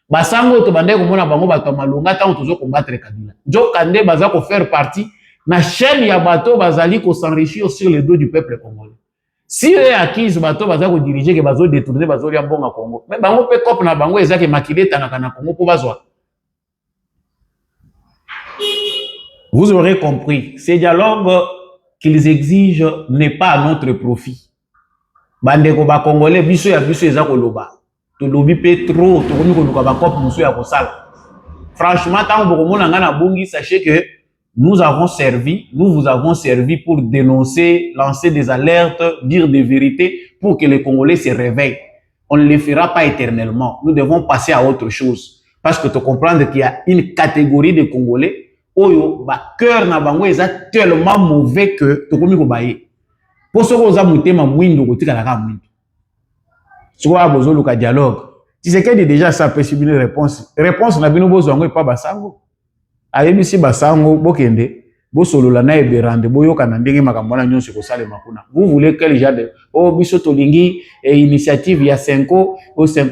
Basango to bande komona bango bato malonga tango tozo combattre Kabila. Jo kande baza ko faire partie na chaîne ya bato bazali ko s'enrichir sur le dos du peuple congolais. Si eux acquise bato baza ko diriger que bazo détourner bazo lia mbonga Congo. Mais bango pe cop na bango ezaki makileta na kana Congo po bazwa. Vous aurez compris, ce dialogue qu'ils exigent n'est pas à notre profit. Bandeko ba Congolais biso ya biso eza koloba. To lobi pe trop, to komi konuka ba cop muso ya kosala. Franchement, tant que vous na bungi, sachez que nous avons servi, nous vous avons servi pour dénoncer, lancer des alertes, dire des vérités pour que les Congolais se réveillent. On ne le fera pas éternellement. Nous devons passer à autre chose. Parce que tu comprends qu'il y a une catégorie de Congolais oyo ba cœur na bango est tellement mauvais que to komi ko baye. Pour ce que vous avez mutema mwindo kotika la ka mwindo. Soit bozo luka dialogue. Tu sais qu'il déjà ça peut subir une réponse. Réponse na bino bozo ngo pa basango. Ayebisi basango bokende bo solola na eberande boyoka na ndenge makambo na nyonso ko sale makuna. Vous voulez quel genre de biso tolingi initiative ya 5 au 5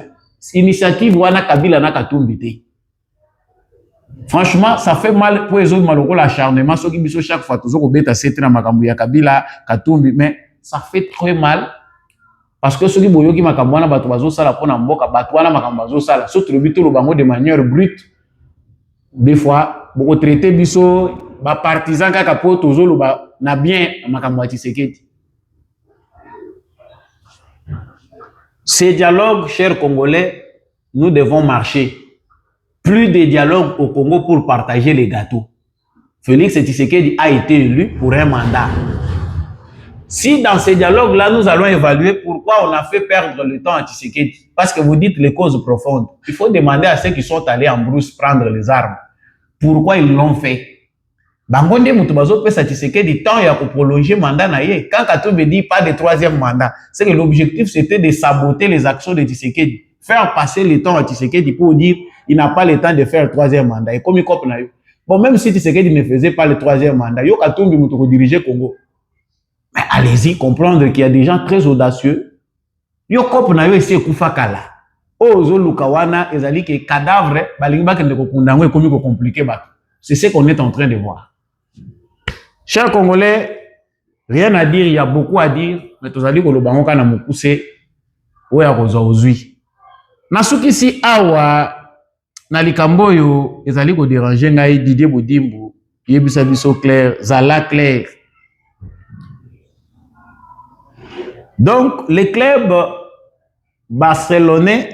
initiative wana Kabila na Katumbi te. Franchement, ça fait mal pour les autres maloko l'acharnement ceux qui biso chaque fois toujours ko beta setra makambo ya Kabila Katumbi, mais ça fait très mal parce que ceux qui boyoki makambo na bato bazo sala pona mboka bato wana makambo bazo sala surtout le bito lo bango de manière brute. Des fois beaucoup traiter biso ba partisan kaka po tozolo ba na bien makambo ya Tshisekedi. Ces dialogues, chers Congolais, nous devons marcher. Plus de dialogue au Congo pour partager les gâteaux. Félix Tshisekedi a été élu pour un mandat. Si dans ces dialogues-là, nous allons évaluer pourquoi on a fait perdre le temps à Tshisekedi, parce que vous dites les causes profondes, il faut demander à ceux qui sont allés en brousse prendre les armes. Pourquoi ils l'ont fait? Bangonde Moutubazo pesa Tshisekedi temps ya pour prolonger mandat na ye. Quand Katumbi dit pas de troisième mandat, c'est que l'objectif c'était de saboter les actions de Tshisekedi. Faire passer le temps à Tshisekedi pour dire il n'a pas le temps de faire le troisième mandat. Et comme il copie na yo. Bon, même si Tshisekedi ne faisait pas le troisième mandat, yo Katumbi Moutuko diriger Congo. Mais allez-y comprendre qu'il y a des gens très audacieux. Yo copie na yo essayer kufa kala. Ozo Lukawana ezali ke cadavre balingi bakende ko kundango et comme ko compliqué ba. C'est ce qu'on est en train de voir. Chers Congolais, rien à dire, il y a beaucoup à dire, mais tous allez kolobango kana mukuse oya kozwa ozwi. Nasuki si awa na likambo yo ezali ko déranger ngai Didier Bodimbu yebisa biso clair zala clair. Donc les clubs barcelonais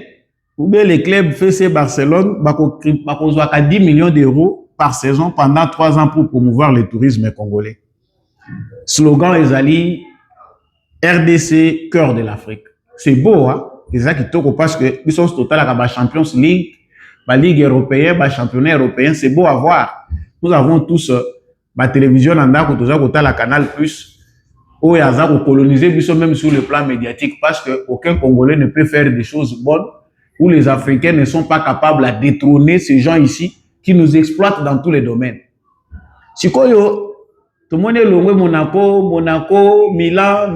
ou bien les clubs FC Barcelone bakozwa ka 10 millions d'euros par saison pendant 3 ans pour promouvoir le tourisme congolais. Slogan ezali RDC cœur de l'Afrique. C'est beau hein. Exact parce que ils sont total à la Champions League, la Ligue européenne, la championnat européen, c'est beau à voir. Nous avons tous la télévision en dehors de la Canal Plus, où il y a colonisé même sur le plan médiatique parce que aucun Congolais ne peut faire des choses bonnes, où les Africains ne sont pas capables de détrôner ces gens ici qui nous exploitent dans tous les domaines. Si tout le monde est loin, Monaco, Milan,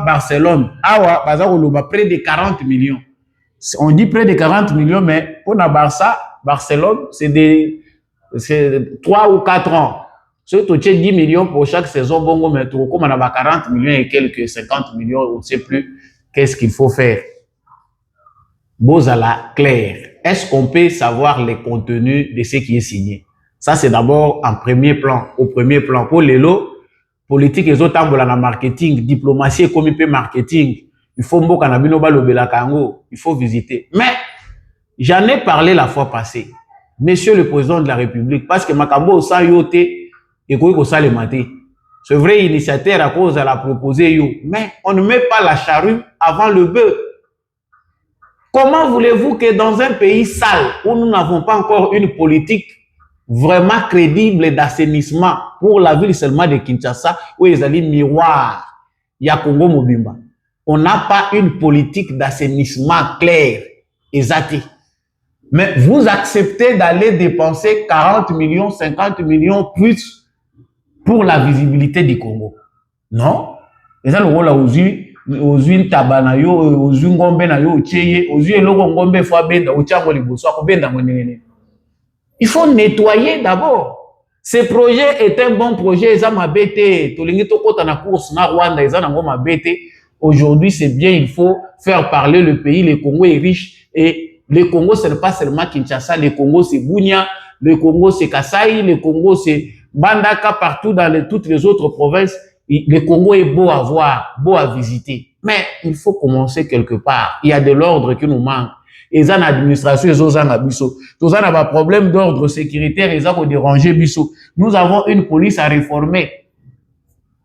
Barcelone. Awa, près de 40 millions. On dit près de 40 millions, mais pour la Barcelone, c'est 3 ou 4 ans. Surtout 10 millions pour chaque saison, bongo, mais comme on a 40 millions et quelques 50 millions, on ne sait plus qu'est-ce qu'il faut faire. Bozala clair. Est-ce qu'on peut savoir les contenus de ce qui est signé? Ça, c'est d'abord en premier plan, au premier plan. Pour les lots, politique et autres, en marketing, diplomatie et comité marketing, il faut il faut visiter. Mais, j'en ai parlé la fois passée, Monsieur le Président de la République, parce que Makambo sa yote et ko sa le maté. C'est vrai, initiateur à cause de la proposer yo, mais on ne met pas la charrue avant le bœuf. Comment voulez-vous que dans un pays sale, où nous n'avons pas encore une politique vraiment crédible d'assainissement pour la ville seulement de Kinshasa, où ils allaient miroir, il y a Congo Mobimba, on n'a pas une politique d'assainissement claire, exacte. Mais vous acceptez d'aller dépenser 40 millions, 50 millions plus pour la visibilité du Congo. Non? Et ça, le rôle là, ozwi ntaba na yo, ozwi ngombe na yo ocheye, ozwi eloko ngombe fo abenda ochango liboso akobenda ngwenene. Il faut nettoyer d'abord. Ce projet est un bon projet, eza mabete, tolingi tokota na course na Rwanda, eza nango mabete. Aujourd'hui, c'est bien, il faut faire parler le pays, le Congo est riche et le Congo ce n'est pas seulement Kinshasa, le Congo c'est Bunia, le Congo c'est Kasai, le Congo c'est Bandaka, partout dans toutes les autres provinces. Le Congo est beau à voir, beau à visiter. Mais il faut commencer quelque part. Il y a de l'ordre qui nous manque. Et ça, l'administration, ils ont un biso. Tout ça, n'a problème d'ordre sécuritaire, ils ont dérangé biso. Nous avons une police à réformer.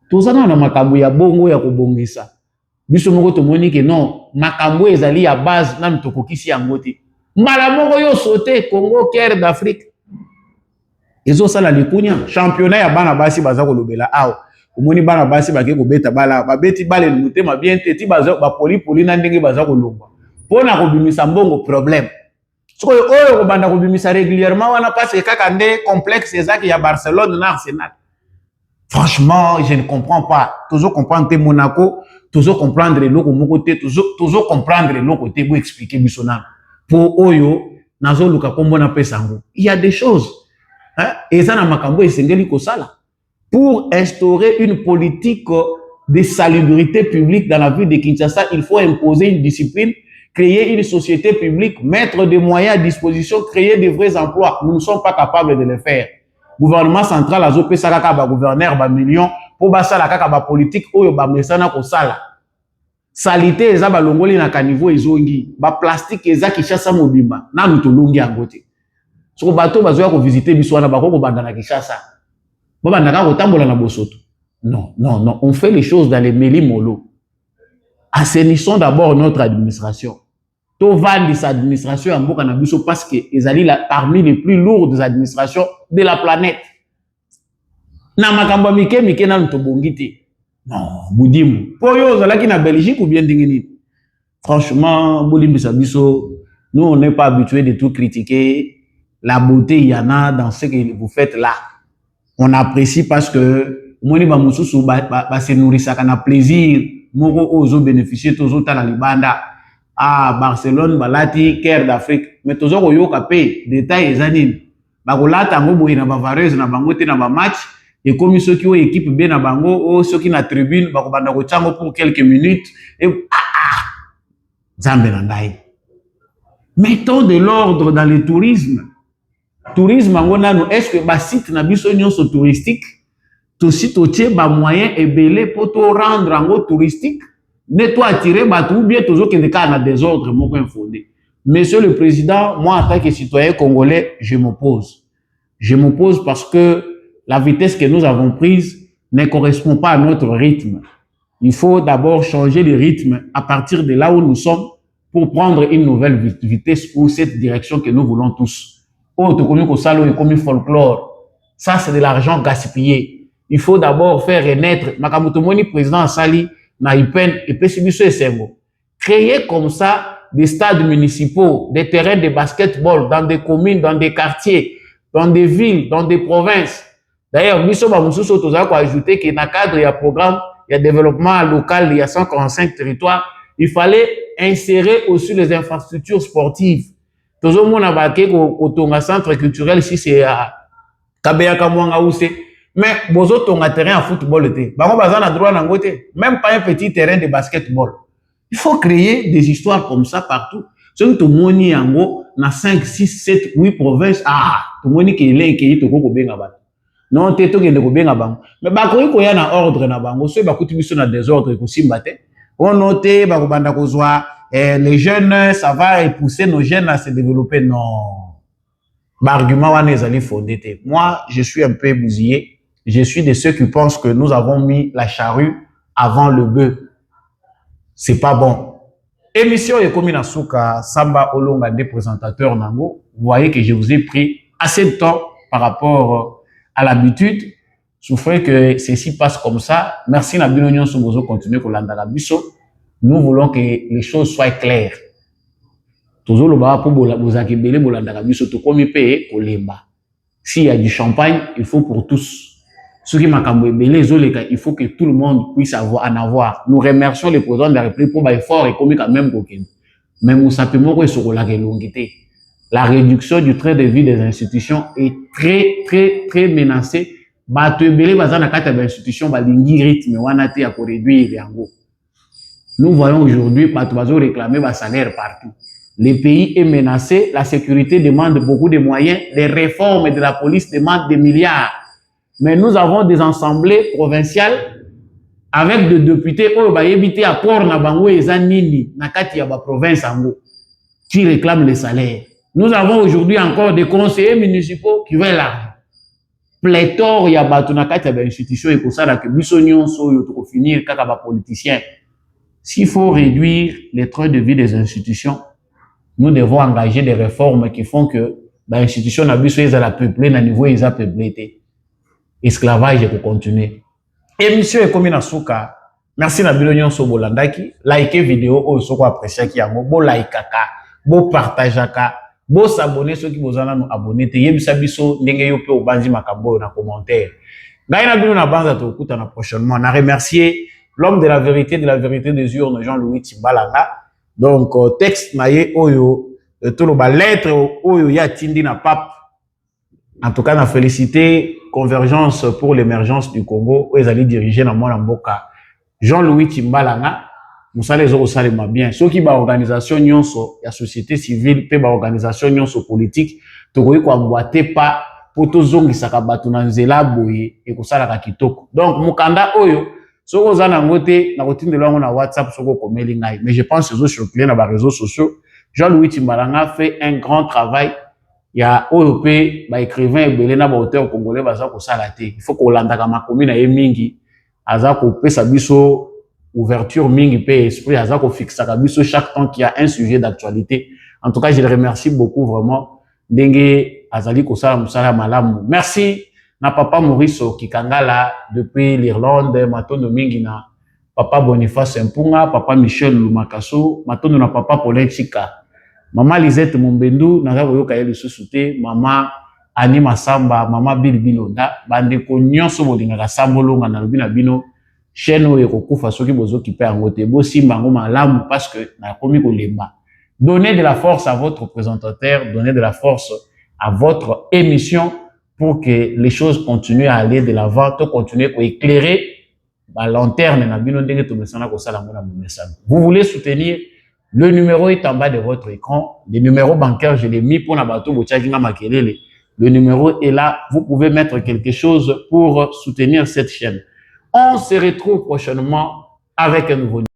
Tout ça, on a makambo ya bongo ya kobongisa. Biso moko to moni que non, makambo ezali ya base na mitokokisi yango te. Mbala moko yo sauté Congo cœur d'Afrique. Ils ont ça la likunya, championnat ya bana basi baza kolobela awa. Omoni bana basi bake kobeta bala babeti bale mutema bien te ti baza ba poli na ndenge baza kolongwa pona kobimisa mbongo problème soko oyo kobanda kobimisa régulièrement wana parce que kaka nde complexe ezaki ya Barcelone na Arsenal. Franchement, je ne comprends pas. Toujours comprendre Monaco, toujours comprendre loko moko te, toujours comprendre loko te, vous expliquer bisona pour oyo nazo luka kombo na pesango. Il y a des choses hein et ça na makambo esengeli ko sala pour instaurer une politique de salubrité publique dans la ville de Kinshasa. Il faut imposer une discipline, créer une société publique, mettre des moyens à disposition, créer de vrais emplois. Nous ne sommes pas capables de le faire. Gouvernement central a zopé ça kaka ba gouverneur ba millions pour ba sala kaka ba politique oyo ba mesana ko sala. Salité eza ba longoli na kanivo ezongi, ba plastique eza Kinshasa mobimba. Na mutolongi angote. Soko bato bazoya ko visiter biswana ba ko banda na Kinshasa. Non, non, non. On fait les choses dans les méli-molo. Assainissons d'abord notre administration. Tovan de sa administration en Bokanabuso parce qu'ils allaient parmi les plus lourdes administrations de la planète. Na makamba mike na ntobongite. Non, Boudimu. Pour yo zalaki na Belgique ou bien dingini. Franchement, Boudimu Sabiso, nous on n'est pas habitués de tout critiquer. La beauté, il y en a dans ce que vous faites là. On apprécie parce que moni ba mususu ba se nourrissa kana plaisir moko ozo bénéficier tozo ta na libanda à Barcelone balati cœur d'Afrique mais tozo ko yoka pe détail ezanini ba kolata ngo boye na bavareuse na bango te na ba match et comme ceux qui ont équipe bien na bango o ceux qui na tribune ba ko banda ko tsango pour quelques minutes et Zambe na ndai. Mettons de l'ordre dans le tourisme. Tourisme est-ce que ba site na biso nyonso touristique to site otie ba moyen ebele pour to rendre en touristique ne to attirer ba tout bien toujours que des cas na désordre moko infondé. Monsieur le président, moi en tant que citoyen congolais, je m'oppose. Je m'oppose parce que la vitesse que nous avons prise ne correspond pas à notre rythme. Il faut d'abord changer le rythme à partir de là où nous sommes pour prendre une nouvelle vitesse ou cette direction que nous voulons tous. Oh, tu connais que ça, c'est comme folklore. Ça, c'est de l'argent gaspillé. Il faut d'abord faire renaître. Makamutomoni, président Sali, na Ipen, et Pessibiso et Sengo. Créer comme ça des stades municipaux, des terrains de basketball dans des communes, dans des quartiers, dans des villes, dans des provinces. D'ailleurs, Miso Bamususo Toza a ajouté que dans le cadre, il y a un programme, il y a développement local, il y a 145 territoires. Il fallait insérer aussi les infrastructures sportives. Tout le monde a baqué au centre culturel si c'est à Kabeyaka Mwanga ou c'est. Mais bozo tonga terrain à football te. Bango bazan a droit nango te. Même pas un petit terrain de basketball. Il faut créer des histoires comme ça partout. Ce que moni yango na 5, 6, 7, 8 provinces. Ah, tout moni qui est qui to ko benga ba. Non te to kende ko benga bango. Mais ba ko ya na ordre na bango, so ba kuti biso na désordre ko simba te. On note ba ko banda ko zwa les jeunes, ça va pousser nos jeunes à se développer. Non. L'argument est fondé. Moi, je suis un peu bousillé. Je suis de ceux qui pensent que nous avons mis la charrue avant le bœuf. C'est pas bon. Émission Ekomina Souka, Samba Olonga des présentateurs Nango. Vous voyez que je vous ai pris assez de temps par rapport à l'habitude. Souffrez que ceci passe comme ça. Merci Nabino Nyon Soubozo continuer pour l'Andarabiso. Nous voulons que les choses soient claires. Toujours le bas pour vous accueillir pour l'Andarabiso, tout comme il paye pour les bas. S'il y a du champagne, il faut pour tous. Ceux qui m'ont il faut que tout le monde puisse en avoir. Nous remercions le président de la République pour l'effort économique quand même. Mais nous savons sur la relongité. La réduction du train de vie des institutions est très menacée. Nous voyons aujourd'hui réclamer un salaire partout. Le pays est menacé, la sécurité demande beaucoup de moyens, les réformes de la police demandent des milliards. Mais nous avons des assemblées provinciales avec des députés à Port Nabango et Zanini, Nakati Yaba province qui réclament les salaires. Nous avons aujourd'hui encore des conseillers municipaux qui veulent l'argent. Pléthore Yaba Nakati Yaba institution et pour ça que Bissonion so pour finir kaka politicien. S'il faut réduire les trains de vie des institutions, nous devons engager des réformes qui font que l'institution n'a plus à la peupler, à niveau ils a peuplé. Esclavage pour continuer. Émission Ekomina Souka. Merci na bilonyon so bolandaki. Likez vidéo o soko apprécier ki yango. Bo likaka, bo partageaka, bo s'abonner ceux qui bozana nous abonner te yebisa biso ndenge yo pe obanzi makambo na commentaire. Ngai na bino na banza to kuta na prochainement. Na remercier l'homme de la vérité des urnes Jean-Louis Timbalanga. Donc texte na ye oyo to lo ba lettre oyo ya tindi na pape. En tout cas, on a félicité Convergence pour l'émergence du Congo, où ils allaient diriger dans mon Mboka. Jean-Louis Timbalanga, nous allons les autres bien. Ceux qui ont organisation nyonso, la société civile, pe organisation nyonso politique, to koyi ko emboîter pas pour to zongi sakabatu na nzela boye et ko sala ka kitoko. Donc mukanda oyo, soko zana ngote na rotine de lango na WhatsApp soko komeli ngai. Mais je pense que les autres sur na ba réseaux sociaux, Jean-Louis Timbalanga fait un grand travail. Il y a OEP, écrivain et belena auteur congolais baza ko salate. Il faut qu'on landaka makomi na mingi, aza ko pe sabiso ouverture mingi pe esprit aza ko fixa biso chaque temps qu'il y a un sujet d'actualité. En tout cas, je le remercie beaucoup vraiment. Ndenge azali ko sala musala malamu. Merci na papa Maurice Kikangala depuis l'Irlande, matondo mingi na papa Boniface Mpunga, papa Michel Lumakaso, matondo na papa Paulin Chika. Maman Lisette Mumbendu, naza boyoka yeli susute, maman Annie Masamba, maman Bilbilonda, bande ko nyonso bolingaka sambolonga na lobina bino, chaîne oyo kokufa soki bozo ki pe angote, bo simba ngo malamu parce que na komi ko lemba. Donnez de la force à votre présentateur, donnez de la force à votre émission pour que les choses continuent à aller de l'avant, to continuer à éclairer la lanterne na bino ndenge to mesana ko sala mona message. Vous voulez soutenir. Le numéro est en bas de votre écran. Le numéro bancaire, je l'ai mis pour Nabato Bochakinga Makelele. Le numéro est là. Vous pouvez mettre quelque chose pour soutenir cette chaîne. On se retrouve prochainement avec un nouveau numéro.